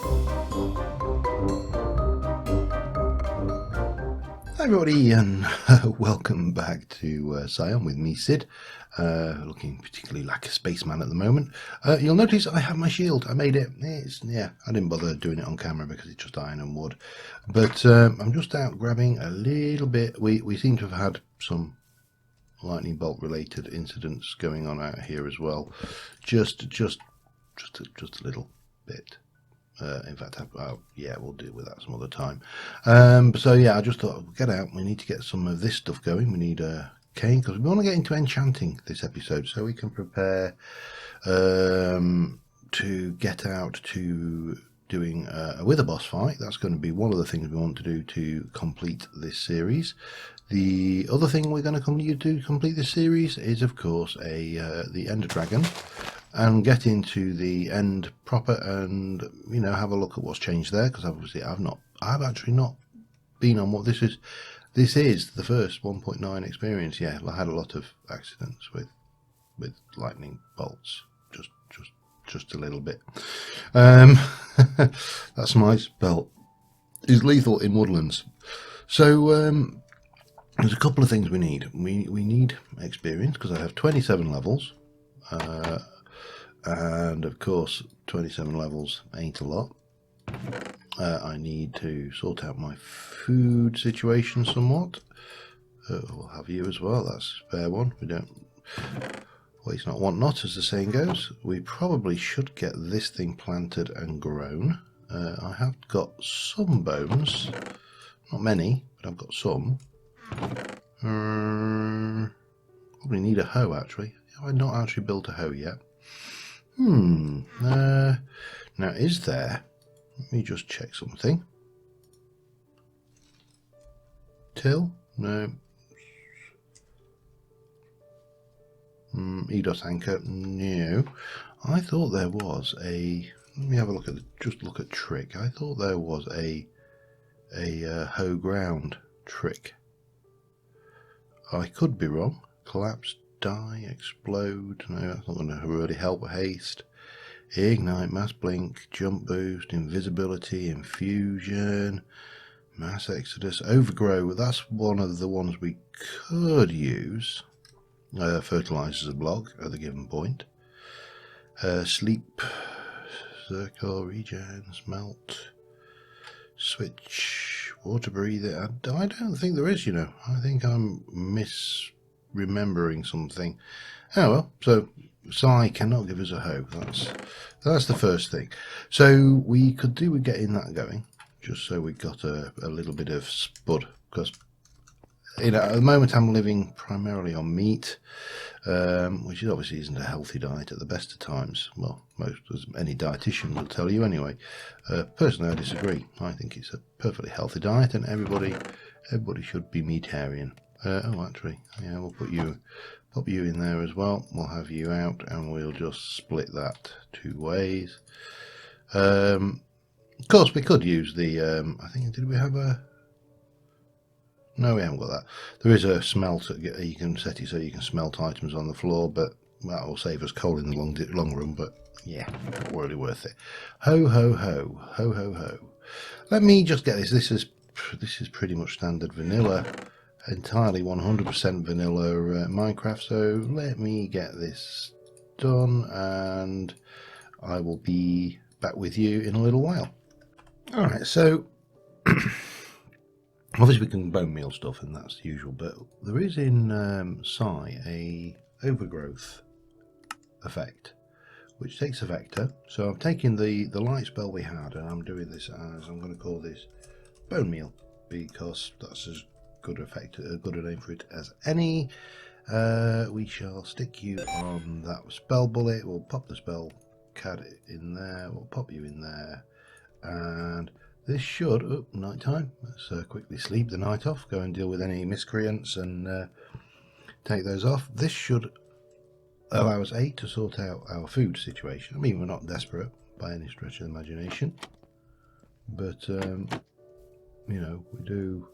Hi everybody, and welcome back to Psion with me, Sid. Looking particularly like a spaceman at the moment. You'll notice I have my shield. I made it. I didn't bother doing it on camera because it's just iron and wood. But I'm just out grabbing a little bit. We seem to have had some lightning bolt related incidents going on out here as well. Just a little bit. In fact, we'll deal with that some other time. So yeah, I just thought I'd get out. We need to get some of this stuff going. We need a cane because we want to get into enchanting this episode, so we can prepare to get out to doing a wither boss fight. That's going to be one of the things we want to do to complete this series. The other thing we're going to complete this series is, of course, the Ender Dragon. And get into the end proper and have a look at what's changed there, because obviously I've actually not been on what this is. This is the first 1.9 experience. Yeah, I had a lot of accidents with lightning bolts, just a little bit. That Smite's belt is lethal in woodlands. So there's a couple of things we need. We need experience because I have 27 levels. And of course 27 levels ain't a lot. I need to sort out my food situation somewhat. We'll have you as well. That's a fair one. We don't waste not, want not, as the saying goes. We probably should get this thing planted and grown. I have got some bones, not many, but I've got some. Probably need a hoe actually. I've not actually built a hoe yet. Now is there? Let me just check something. Till? No. EDOS anchor? No. I thought there was a. Let me have a look at look at trick. I thought there was a hoe ground trick. I could be wrong. Collapse. Die, explode, no, that's not going to really help. Haste, ignite, mass blink, jump boost, invisibility, infusion, mass exodus, overgrow. That's one of the ones we could use. Fertilizes a block at the given point. Sleep, circle, regen, smelt, switch, water breather. I don't think there is, I think I'm remembering something. Oh well, so Psi cannot give us a hoe. That's the first thing. So we could do with getting that going, just so we got a little bit of spud, because at the moment I'm living primarily on meat, which obviously isn't a healthy diet at the best of times. Well, as any dietitian will tell you anyway. Personally, I disagree. I think it's a perfectly healthy diet, and everybody should be meatarian. Actually, yeah, we'll pop you in there as well. We'll have you out, and we'll just split that two ways. Of course, we could use the. I think did we have a? No, we haven't got that. There is a smelter. You can set it so you can smelt items on the floor, but that will save us coal in the long run. But yeah, not really worth it. Ho ho ho ho ho ho. Let me just get this. This is pretty much standard vanilla. Entirely 100% vanilla Minecraft, so let me get this done and I will be back with you in a little while. Alright, so obviously we can bone meal stuff and that's usual, but there is in Psi a overgrowth effect which takes a vector. So I'm taking the light spell we had and I'm doing this as, I'm going to call this bone meal, because that's as good a name for it as any. We shall stick you on that spell bullet. We'll pop the spell card in there. We'll pop you in there, and this should. Night time. Let's quickly sleep the night off. Go and deal with any miscreants and take those off. This should allow us to sort out our food situation. I mean, we're not desperate by any stretch of the imagination, but we do.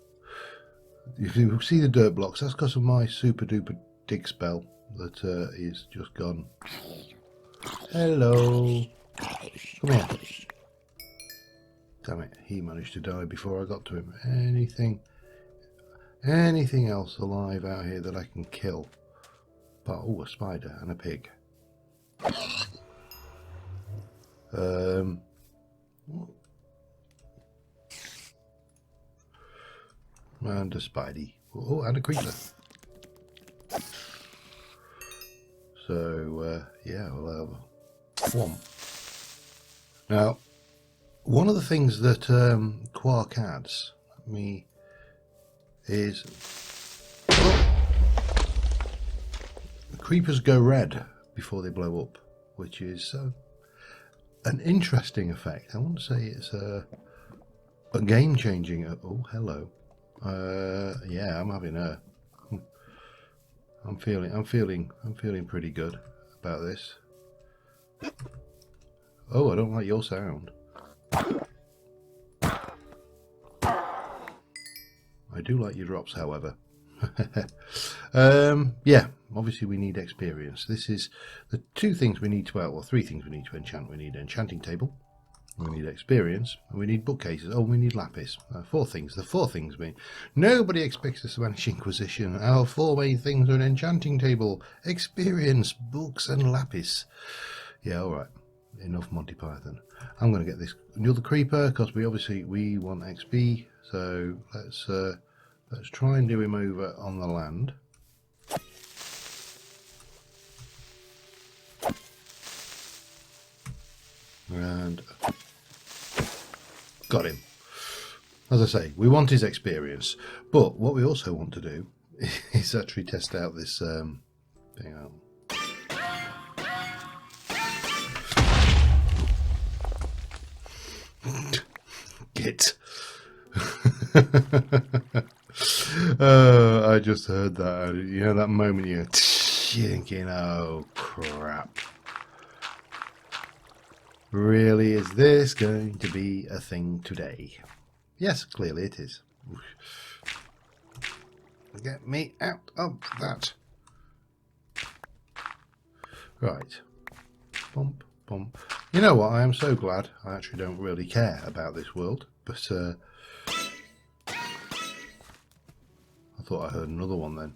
If you see the dirt blocks, that's because of my super duper dig spell that is just gone. Hello. Come here. Damn it, he managed to die before I got to him. Anything else alive out here that I can kill? But, oh, a spider and a pig. And a spidey. Oh, and a creeper. So, yeah, we'll have a swamp. Now, one of the things that Quark adds me is the creepers go red before they blow up, which is an interesting effect. I wouldn't say it's a game-changing. Oh, hello. Yeah, I'm having a. I'm feeling pretty good about this. Oh, I don't like your sound. I do like your drops, however. Yeah, obviously we need experience. This is the two things we need to, well, three things we need to enchant. We need an enchanting table, we need experience, and we need bookcases. Oh, we need lapis. Four things. The four things mean nobody expects the Spanish Inquisition. Our four main things are an enchanting table, experience, books, and lapis. Yeah, all right. Enough Monty Python. I'm going to get this another creeper because we want XP. So let's try and do him over on the land. And got him. As I say, we want his experience, but what we also want to do is actually test out this thing out. Git. I just heard that. You know that moment you're thinking, oh crap. Really, is this going to be a thing today? Yes, clearly it is. Get me out of that. Right. Bump, bump. You know what? I am so glad. I actually don't really care about this world, but I thought I heard another one then.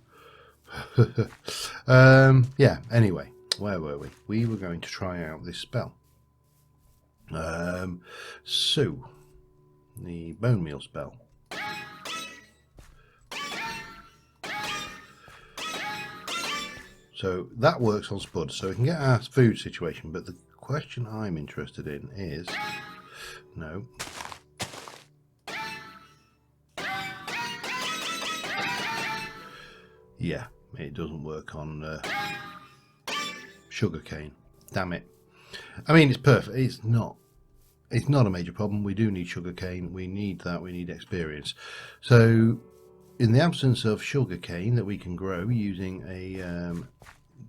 Yeah, anyway, where were we? We were going to try out this spell. So, the bone meal spell. So that works on Spud, so we can get our food situation, but the question I'm interested in is, no. Yeah, it doesn't work on sugarcane. Damn it. I mean, it's perfect. It's not a major problem. We do need sugarcane. We need that. We need experience. So, in the absence of sugarcane that we can grow using a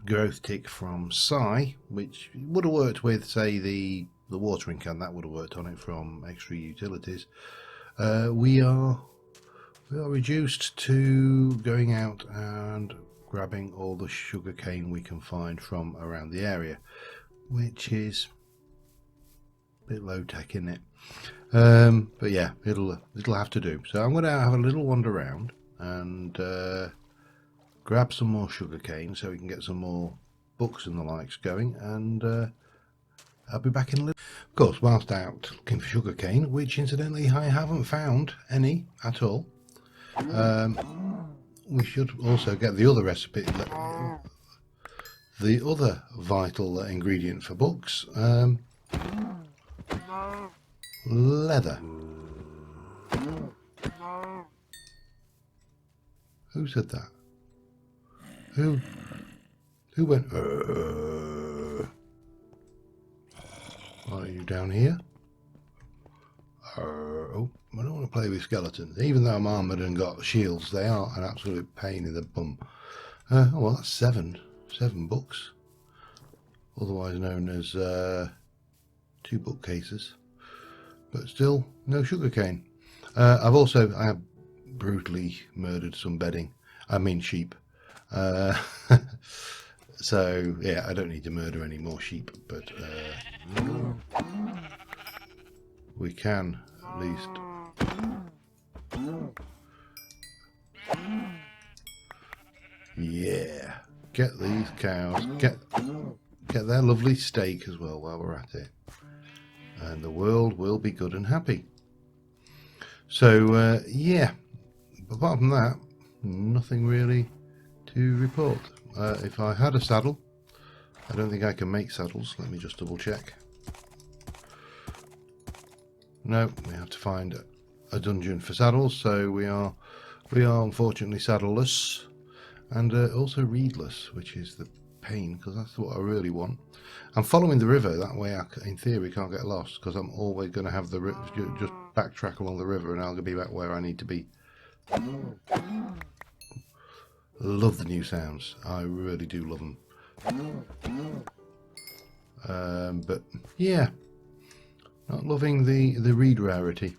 growth tick from Psi, which would have worked with, say, the watering can, that would have worked on it from Extra Utilities. We are reduced to going out and grabbing all the sugarcane we can find from around the area, which is a bit low tech, isn't it? But yeah, it'll have to do. So I'm going to have a little wander around and grab some more sugarcane so we can get some more books and the likes going, and I'll be back in a little. Of course, whilst out looking for sugarcane, which incidentally I haven't found any at all, we should also get the other recipe, the other vital ingredient for books, leather. Who said that? Who went? Are you down here? Oh, I don't want to play with skeletons. Even though I'm armoured and got shields, they are an absolute pain in the bum. Oh well, that's seven books, otherwise known as 2 bookcases. But still, no sugarcane. I have brutally murdered some bedding. I mean sheep. So yeah, I don't need to murder any more sheep, but we can at least. Yeah, get these cows, get their lovely steak as well while we're at it, and the world will be good and happy. So yeah, apart from that, nothing really to report. If I had a saddle, I don't think I can make saddles. Let me just double check. No, we have to find a dungeon for saddles, so we are unfortunately saddleless, and also reedless, which is the pain, because that's what I really want. I'm following the river, that way I, in theory, can't get lost, because I'm always going to have the just backtrack along the river and I'll be back where I need to be. Love the new sounds, I really do love them. But yeah, not loving the reed rarity.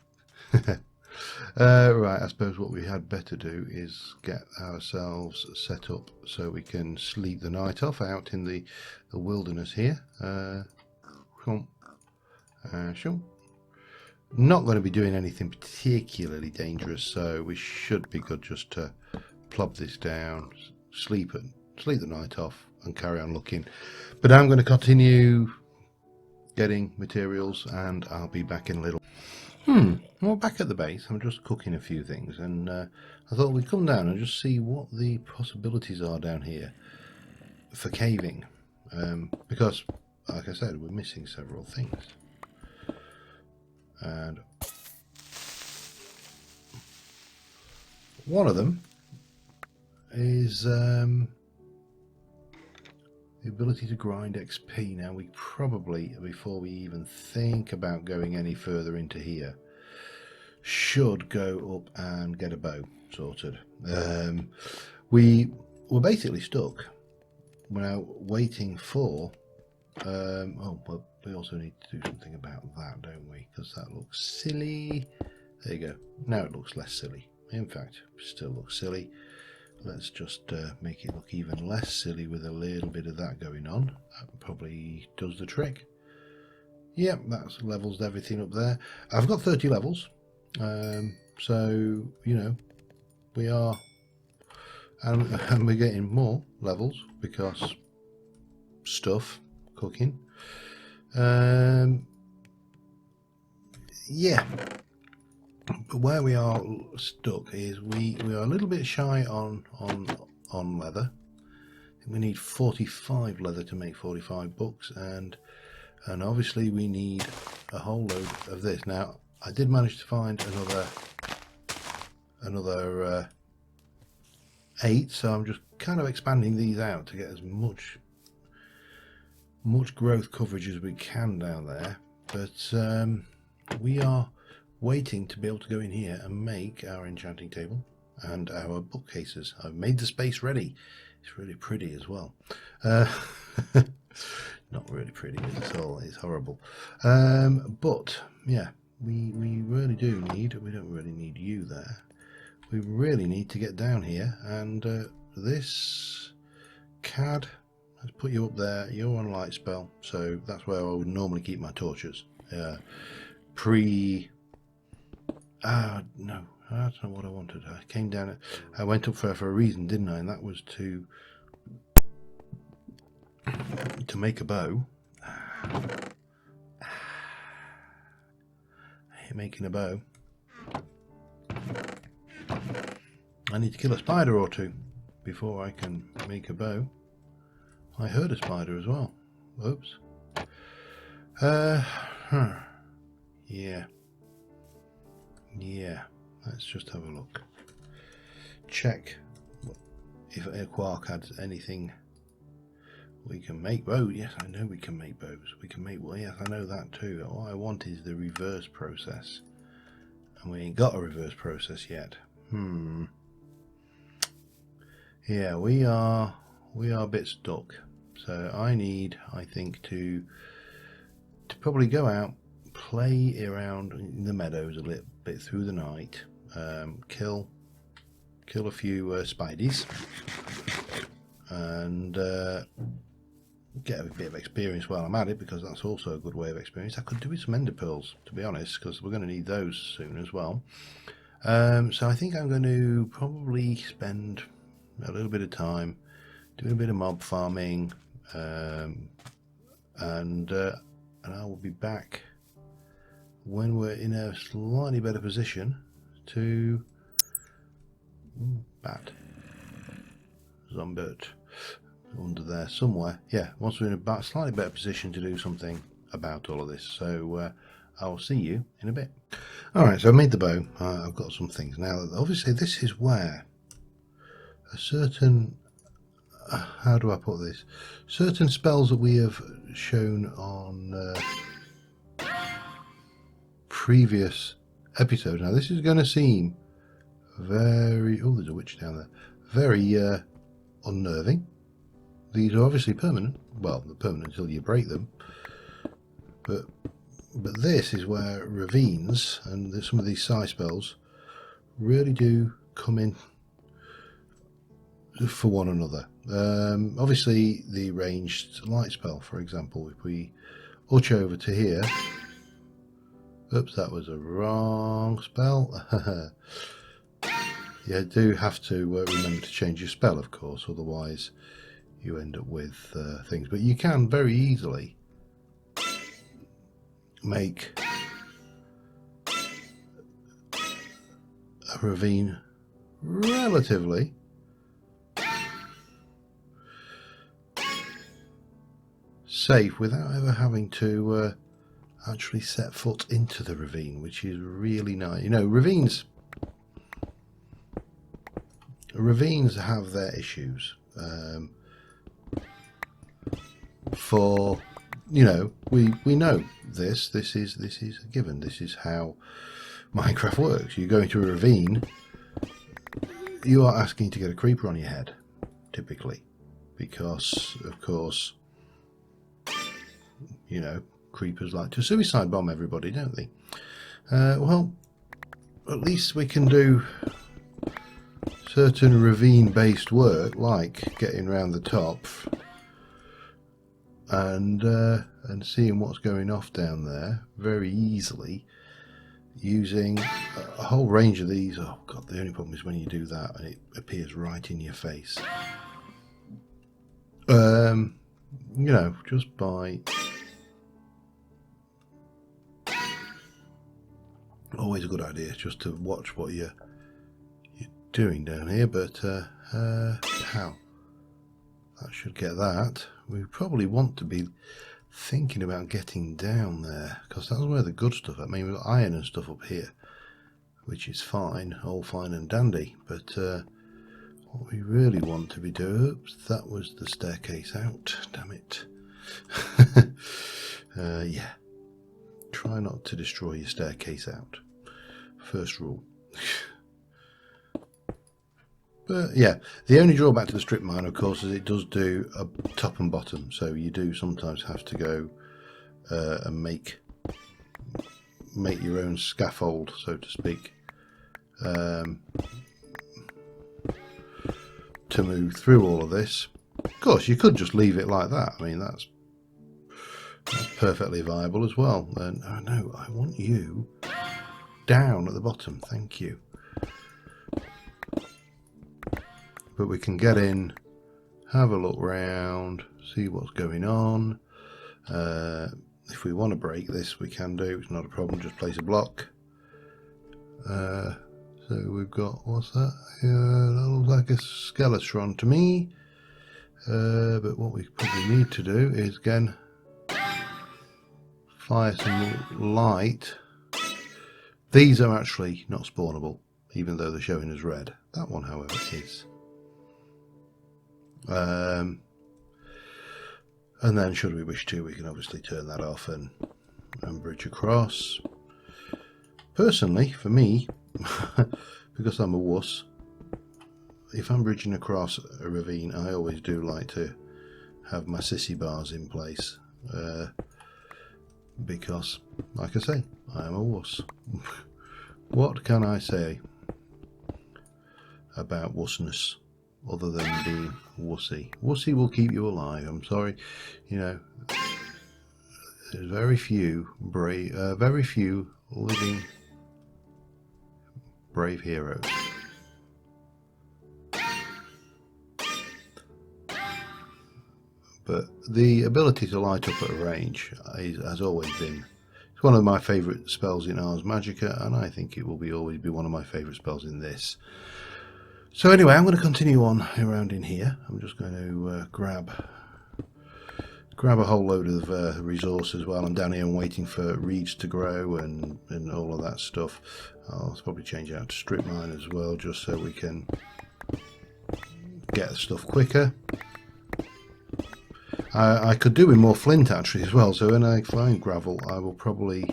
Right, I suppose what we had better do is get ourselves set up so we can sleep the night off out in the wilderness here. Not going to be doing anything particularly dangerous, so we should be good just to plop this down, sleep the night off, and carry on looking. But I'm going to continue getting materials, and I'll be back in a little. Well, back at the base, I'm just cooking a few things, and I thought we'd come down and just see what the possibilities are down here for caving, because, like I said, we're missing several things. And one of them is the ability to grind XP. Now, we probably, before we even think about going any further into here, should go up and get a bow sorted. We were basically stuck. We're now waiting for oh, well, we also need to do something about that, don't we? Because that looks silly. There you go. Now it looks less silly. In fact, it still looks silly. Let's just make it look even less silly with a little bit of that going on. That probably does the trick. Yep, that levels everything up there. I've got 30 levels. So, you know, we are, and we're getting more levels because stuff, cooking. Yeah, but where we are stuck is we are a little bit shy on leather. I think we need 45 leather to make 45 books, and obviously we need a whole load of this. Now, I did manage to find another 8, so I'm just kind of expanding these out to get as much growth coverage as we can down there. But we are waiting to be able to go in here and make our enchanting table and our bookcases. I've made the space ready. It's really pretty as well. Not really pretty at all, it's horrible. But yeah, we really do need, we don't really need you there. We really need to get down here, and this CAD, let's put you up there. You're on light spell, so that's where I would normally keep my torches. No, I don't know what I wanted. I came down, I went up for a reason, didn't I? And that was to make a bow. Making a bow. I need to kill a spider or two before I can make a bow. I heard a spider as well. Oops. Yeah. Let's just have a look. Check if a quark had anything we can make. Oh, yes, I know we can make bows. We can make, well, yes, I know that too. All I want is the reverse process, and we ain't got a reverse process yet. Yeah, we are a bit stuck. So I think to probably go out, play around in the meadows a little bit through the night, kill a few spideys, and get a bit of experience while I'm at it, because that's also a good way of experience. I could do with some ender pearls, to be honest, because we're going to need those soon as well. So I think I'm going to probably spend a little bit of time doing a bit of mob farming, and I will be back when we're in a slightly better position to bat Zombert under there somewhere. Yeah, once we're in a slightly better position to do something about all of this. So I will see you in a bit. Alright, so I made the bow. I've got some things now. Obviously this is where a certain how do I put this, certain spells that we have shown on previous episodes. Now this is going to seem very, oh, there's a witch down there, very unnerving. These are obviously permanent. Well, they're permanent until you break them, but this is where ravines and some of these psi spells really do come in for one another. Obviously the ranged light spell, for example, if we watch over to here, oops, that was a wrong spell. You do have to remember to change your spell, of course, otherwise you end up with things, but you can very easily make a ravine relatively safe without ever having to actually set foot into the ravine, which is really nice. You know, ravines have their issues. For, you know, we know this is a given. This is how Minecraft works. You go into a ravine, you are asking to get a creeper on your head, typically, because of course, you know, creepers like to suicide bomb everybody, don't they? Well, at least we can do certain ravine based work, like getting around the top and seeing what's going off down there very easily, using a whole range of these. Oh god, the only problem is when you do that and it appears right in your face. You know, just by always a good idea just to watch what you're doing down here. But how that should get that. We probably want to be thinking about getting down there, because that's where the good stuff. I mean, we've got iron and stuff up here, which is fine, all fine and dandy. But what we really want to be doing, oops, that was the staircase out, damn it. Yeah, try not to destroy your staircase out, first rule. But yeah, the only drawback to the strip mine, of course, is it does do a top and bottom, so you do sometimes have to go and make your own scaffold, so to speak, to move through all of this. Of course, you could just leave it like that. I mean, that's perfectly viable as well. And oh no, I want you down at the bottom. Thank you. But we can get in, have a look round, see what's going on. If we want to break this, we can do. It's not a problem. Just place a block. So we've got, what's that? That looks like a skeleton to me. But what we probably need to do is, again, fire some light. These are actually not spawnable, even though they're showing as red. That one, however, is. And then, should we wish to, we can obviously turn that off and bridge across. Personally, for me, because I'm a wuss, if I'm bridging across a ravine, I always do like to have my sissy bars in place, because, like I say, I am a wuss. What can I say about wussness? other than being wussy. Wussy will keep you alive. I'm sorry, you know. There's very few living brave heroes. But the ability to light up at a range has always been, it's one of my favourite spells in Ars Magica, and I think it will always be one of my favourite spells in this. So anyway, I'm going to continue on around in here. I'm just going to grab a whole load of resources while I'm down here and waiting for reeds to grow and all of that stuff. I'll probably change out to strip mine as well, just so we can get the stuff quicker. I could do with more flint actually as well, so when I find gravel I will probably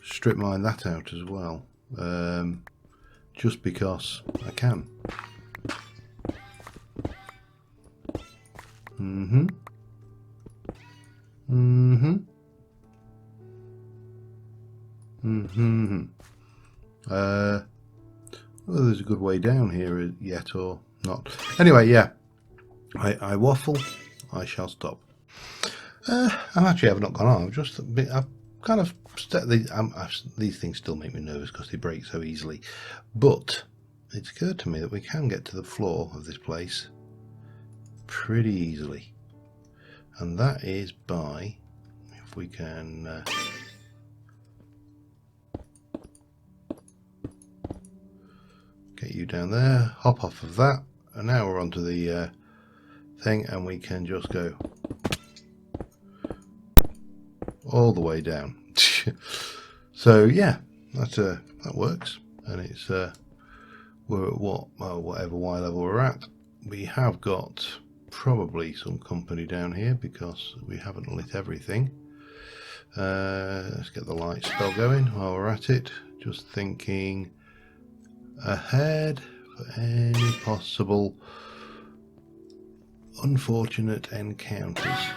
strip mine that out as well, just because I can. Well, there's a good way down here yet or not. Anyway, yeah, I waffle. I shall stop. I have not gone on. I've kind of these things still make me nervous because they break so easily. But it's occurred to me that we can get to the floor of this place pretty easily, and that is by, if we can get you down there, hop off of that, and now we're onto the thing, and we can just go all the way down. So yeah, that works, and it's we're at whatever Y level we're at. We have got probably some company down here because we haven't lit everything. Let's get the light spell going while we're at it. Just thinking ahead for any possible unfortunate encounters.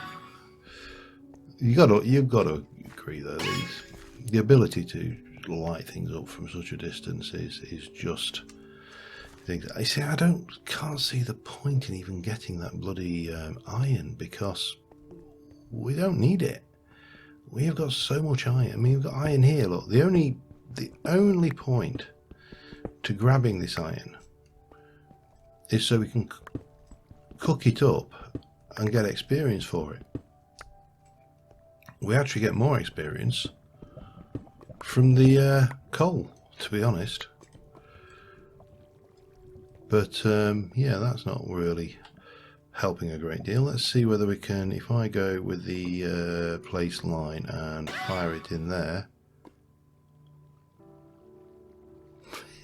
You've got to agree though, the ability to light things up from such a distance is just things. I see. Can't see the point in even getting that bloody iron, because we don't need it. We have got so much iron. I mean, we've got iron here. Look, the only point to grabbing this iron is so we can cook it up and get experience for it. We actually get more experience from the coal, to be honest. But yeah, that's not really helping a great deal. Let's see whether we can, if I go with the place line and fire it in there.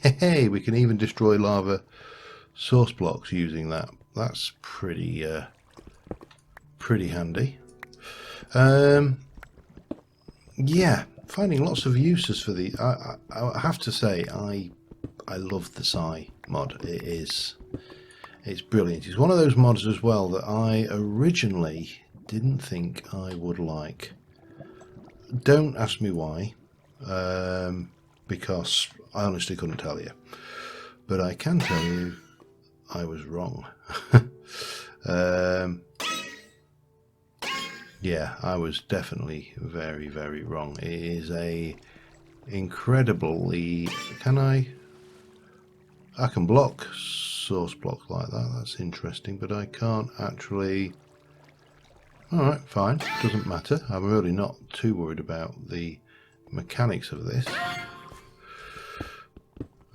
Hey, we can even destroy lava source blocks using that. That's pretty handy. Yeah, finding lots of uses for the. I have to say, I love the Psi mod. It's brilliant. It's one of those mods as well that I originally didn't think I would like. Don't ask me why, because I honestly couldn't tell you. But I can tell you I was wrong. Yeah, I was definitely very, very wrong. It is a incredibly... I can block source blocks like that. That's interesting, but I can't actually... Alright, fine. Doesn't matter. I'm really not too worried about the mechanics of this.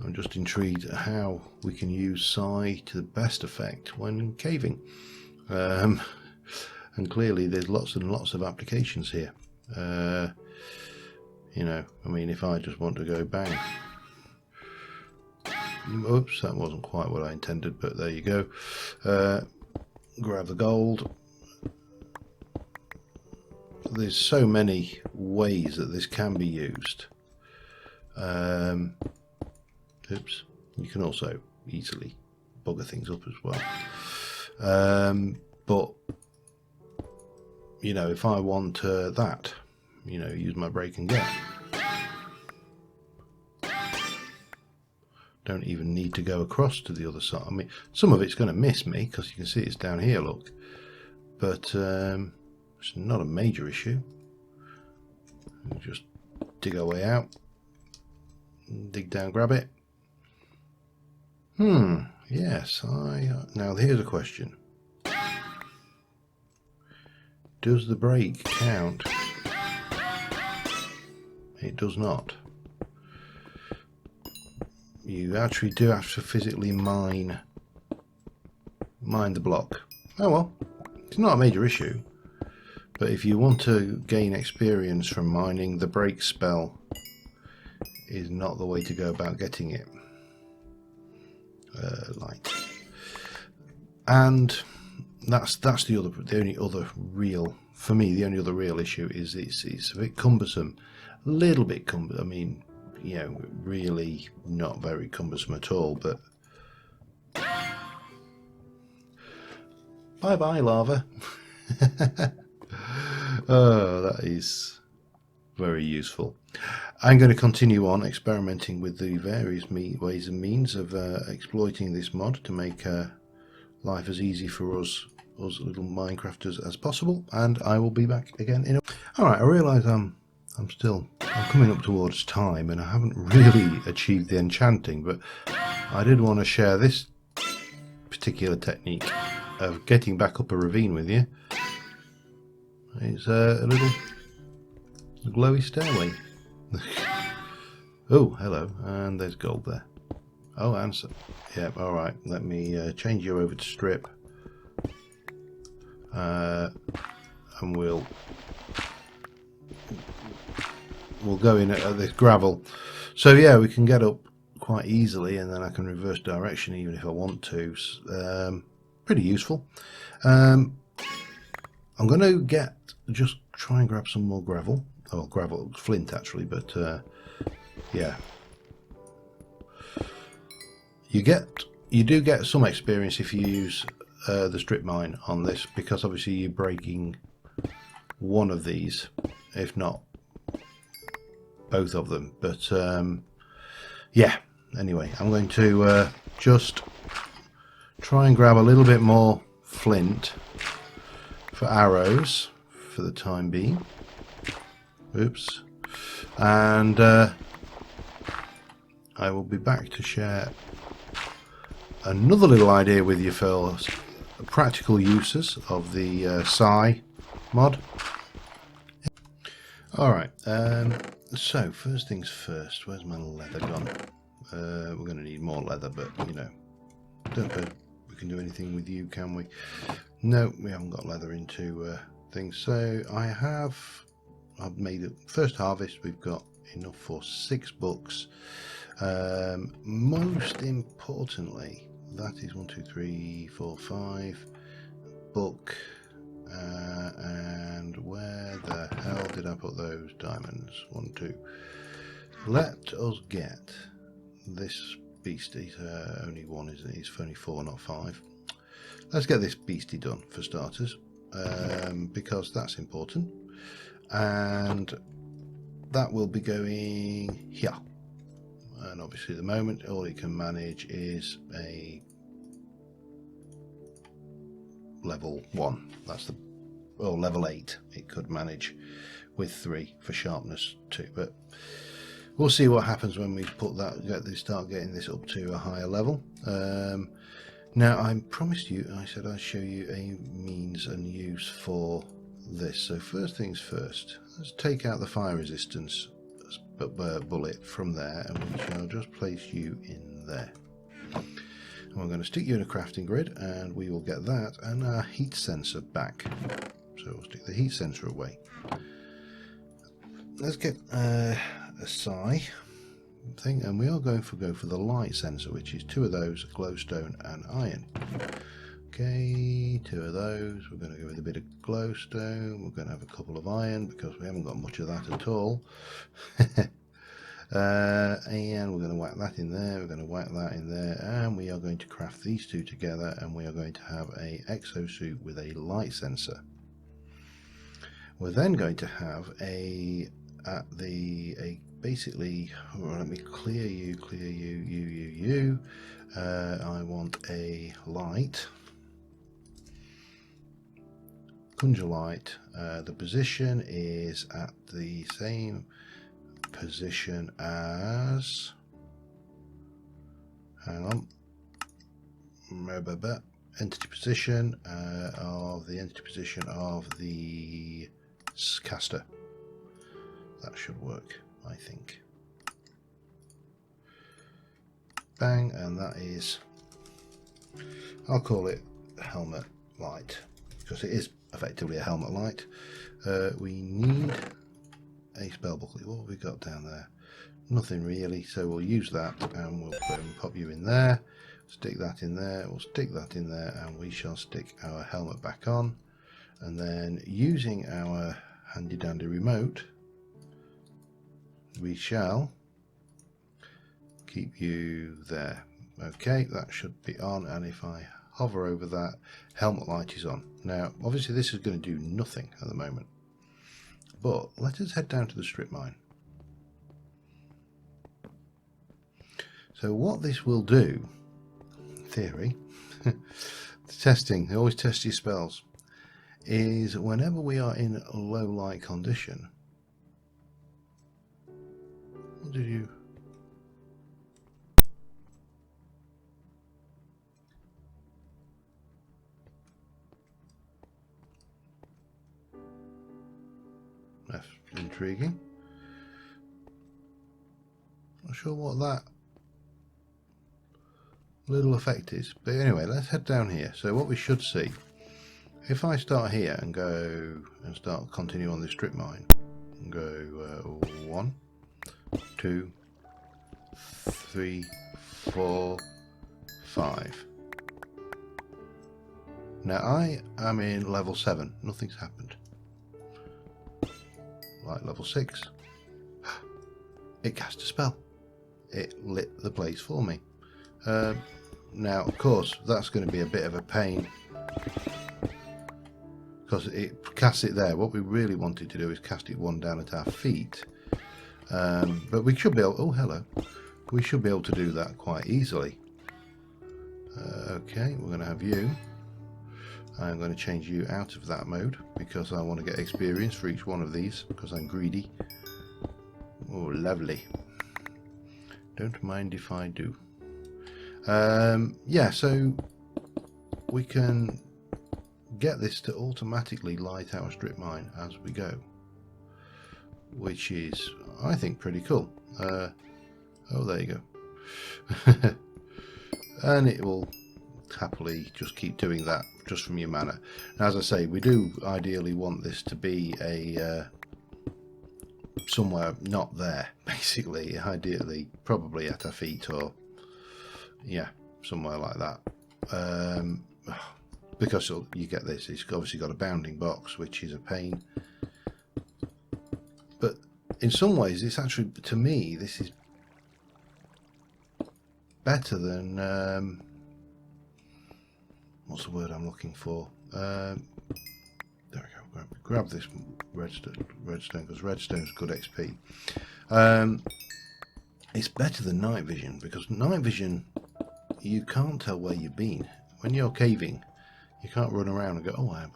I'm just intrigued at how we can use Psi to the best effect when caving. And clearly there's lots and lots of applications here. You know, I mean, if I just want to go bang. Oops, that wasn't quite what I intended, but there you go. Grab the gold. There's so many ways that this can be used. Oops, you can also easily bugger things up as well. But you know, if I want that, you know, use my break and get. Don't even need to go across to the other side. I mean, some of it's going to miss me because you can see it's down here, look. But it's not a major issue. We'll just dig our way out. Dig down, grab it. Yes, now here's a question. Does the brake count? It does not. You actually do have to physically mine the block. Oh well, it's not a major issue. But if you want to gain experience from mining, the brake spell is not the way to go about getting it. Light. And that's the only other real, for me, the only other real issue is it's a bit cumbersome. A little bit cumbersome. I mean, you know, really not very cumbersome at all, but bye bye lava. Oh, that is very useful. I'm going to continue on experimenting with the various ways and means of exploiting this mod to make life as easy for us little Minecrafters as possible, and I will be back again in a... Alright, I realise I'm coming up towards time and I haven't really achieved the enchanting, but I did want to share this particular technique of getting back up a ravine with you. It's a little glowy stairway. Oh, hello, and there's gold there. Oh, answer. Yeah, alright, let me change you over to strip. And we'll go in at this gravel. So yeah, we can get up quite easily, and then I can reverse direction even if I want to. Pretty useful. I'm going to just try and grab some more gravel. Oh, gravel, flint actually, but yeah. You do get some experience if you use the strip mine on this, because obviously you're breaking one of these, if not both of them. But yeah, anyway, I'm going to just try and grab a little bit more flint for arrows for the time being. Oops. And I will be back to share another little idea with you for practical uses of the Psi mod. Alright, so first things first, where's my leather gone? We're going to need more leather, but you know, don't know we can do anything with you, can we? No, we haven't got leather into things. So I've made it first harvest. We've got enough for 6 books. Most importantly, that is 1, 2, 3, 4, 5 book. And where the hell did I put those diamonds? 1, 2. Let us get this beastie. Only 1, isn't it? It's only 4, not 5. Let's get this beastie done for starters, because that's important. And that will be going here. And obviously at the moment all it can manage is a level 1. That's the level 8 it could manage with 3 for sharpness 2, but we'll see what happens when we put that, start getting this up to a higher level. Now I promised you, I said I'd show you a means and use for this. So first things first, let's take out the fire resistance bullet from there, and we shall just place you in there. And we're going to stick you in a crafting grid, and we will get that and our heat sensor back. So we'll stick the heat sensor away. Let's get a Psi thing, and we are going to go for the light sensor, which is 2 of those, glowstone and iron. Okay, 2 of those. We're going to go with a bit of glowstone. We're going to have a couple of iron because we haven't got much of that at all. And we're going to whack that in there. We're going to whack that in there, and we are going to craft these 2 together, and we are going to have a exosuit with a light sensor. We're then going to have a basically, let me clear you, you. I want a light, conjure light. The position is at the same position as, hang on, entity position of the entity position of the caster. That should work, I think. Bang, and that is, I'll call it helmet light, because it is effectively a helmet light. We need a spell booklet. What have we got down there? Nothing really, so we'll use that, and we'll pop you in there, stick that in there, we'll stick that in there, and we shall stick our helmet back on, and then using our handy dandy remote, we shall keep you there. Okay, that should be on, and if I hover over that, helmet light is on. Now obviously this is going to do nothing at the moment, but let us head down to the strip mine. So what this will do, in theory, testing, they always test your spells, is whenever we are in low light condition, what did you... That's intriguing. Not sure what that little effect is, but anyway, let's head down here. So what we should see, if I start here and go and start continue on this strip mine, and go 1, 2, 3, 4, 5. Now I am in level 7, nothing's happened. Like level 6, it cast a spell, it lit the place for me. Now of course that's going to be a bit of a pain because it casts it there. What we really wanted to do is cast it one down at our feet, but we should be able, oh hello, we should be able to do that quite easily. Okay, we're going to have you. I'm going to change you out of that mode because I want to get experience for each one of these because I'm greedy. Oh lovely, don't mind if I do. Yeah, so we can get this to automatically light our strip mine as we go, which is, I think, pretty cool. Oh, there you go. And it will happily just keep doing that just from your mana. Now, as I say, we do ideally want this to be a somewhere not there, basically. Ideally, probably at our feet or yeah, somewhere like that. Because you get this, it's obviously got a bounding box, which is a pain. But in some ways, it's actually, to me, this is better than what's the word I'm looking for? There we go. Grab this redstone because redstone's good XP. It's better than night vision because night vision, you can't tell where you've been. When you're caving, you can't run around and go, oh, I've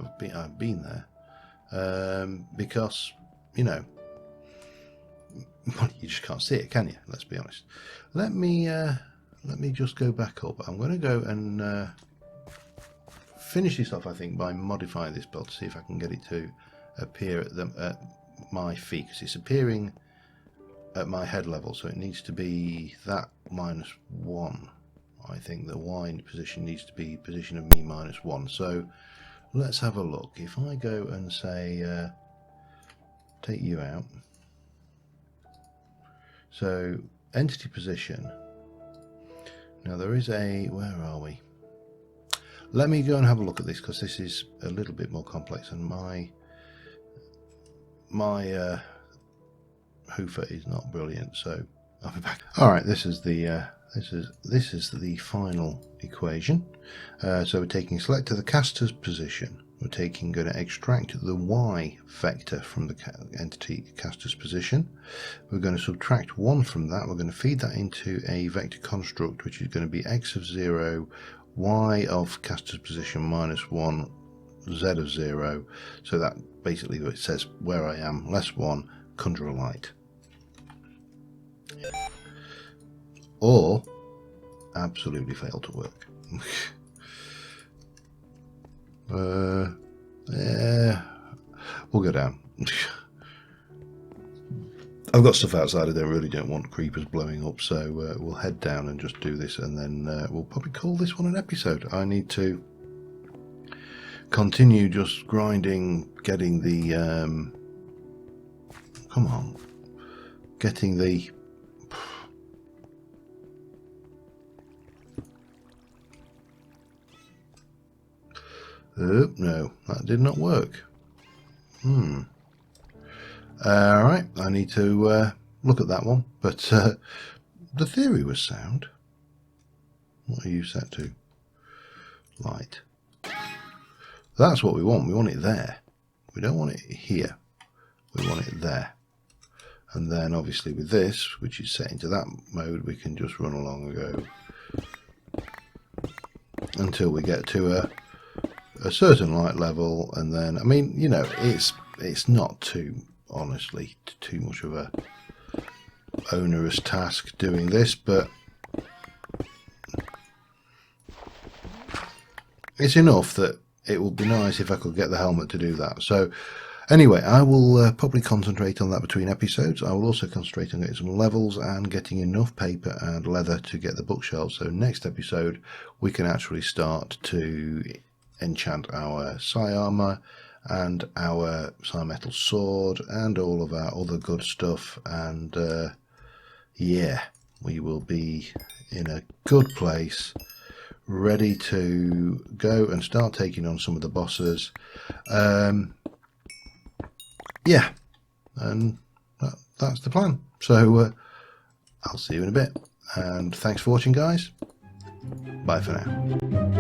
been there, because you know you just can't see it, can you? Let's be honest. Let me just go back up. I'm going to go and finish this off, I think, by modifying this build to see if I can get it to appear at my feet, because it's appearing at my head level, so it needs to be that -1. I think the wind position needs to be position of me -1. So let's have a look. If I go and say take you out, so entity position. Now there is a, where are we? Let me go and have a look at this because this is a little bit more complex and my hoofer is not brilliant, so I'll be back. All right, this is the this is the final equation. So we're taking select to the caster's position. we're going to extract the Y vector from the entity caster's position. We're going to subtract 1 from that. We're going to feed that into a vector construct, which is going to be x of 0, y of caster's position minus 1, z of 0. So that basically it says where I am, less 1, conjure a light. Or absolutely fail to work. Yeah, we'll go down. I've got stuff outside I really don't want creepers blowing up, so we'll head down and just do this, and then we'll probably call this one an episode. I need to continue just grinding, getting the come on, getting the no, that did not work. Alright, I need to look at that one, but the theory was sound. What are you set to? Light. That's what we want. We want it there. We don't want it here. We want it there. And then obviously with this, which is set into that mode, we can just run along and go until we get to a certain light level, and then, I mean, you know, it's not too, honestly, too much of a onerous task doing this, but it's enough that it would be nice if I could get the helmet to do that. So anyway, I will probably concentrate on that between episodes. I will also concentrate on getting some levels and getting enough paper and leather to get the bookshelves. So next episode we can actually start to enchant our Psi armor and our Psi metal sword and all of our other good stuff, and yeah, we will be in a good place, ready to go and start taking on some of the bosses. Yeah, and that's the plan. So I'll see you in a bit, and thanks for watching, guys. Bye for now.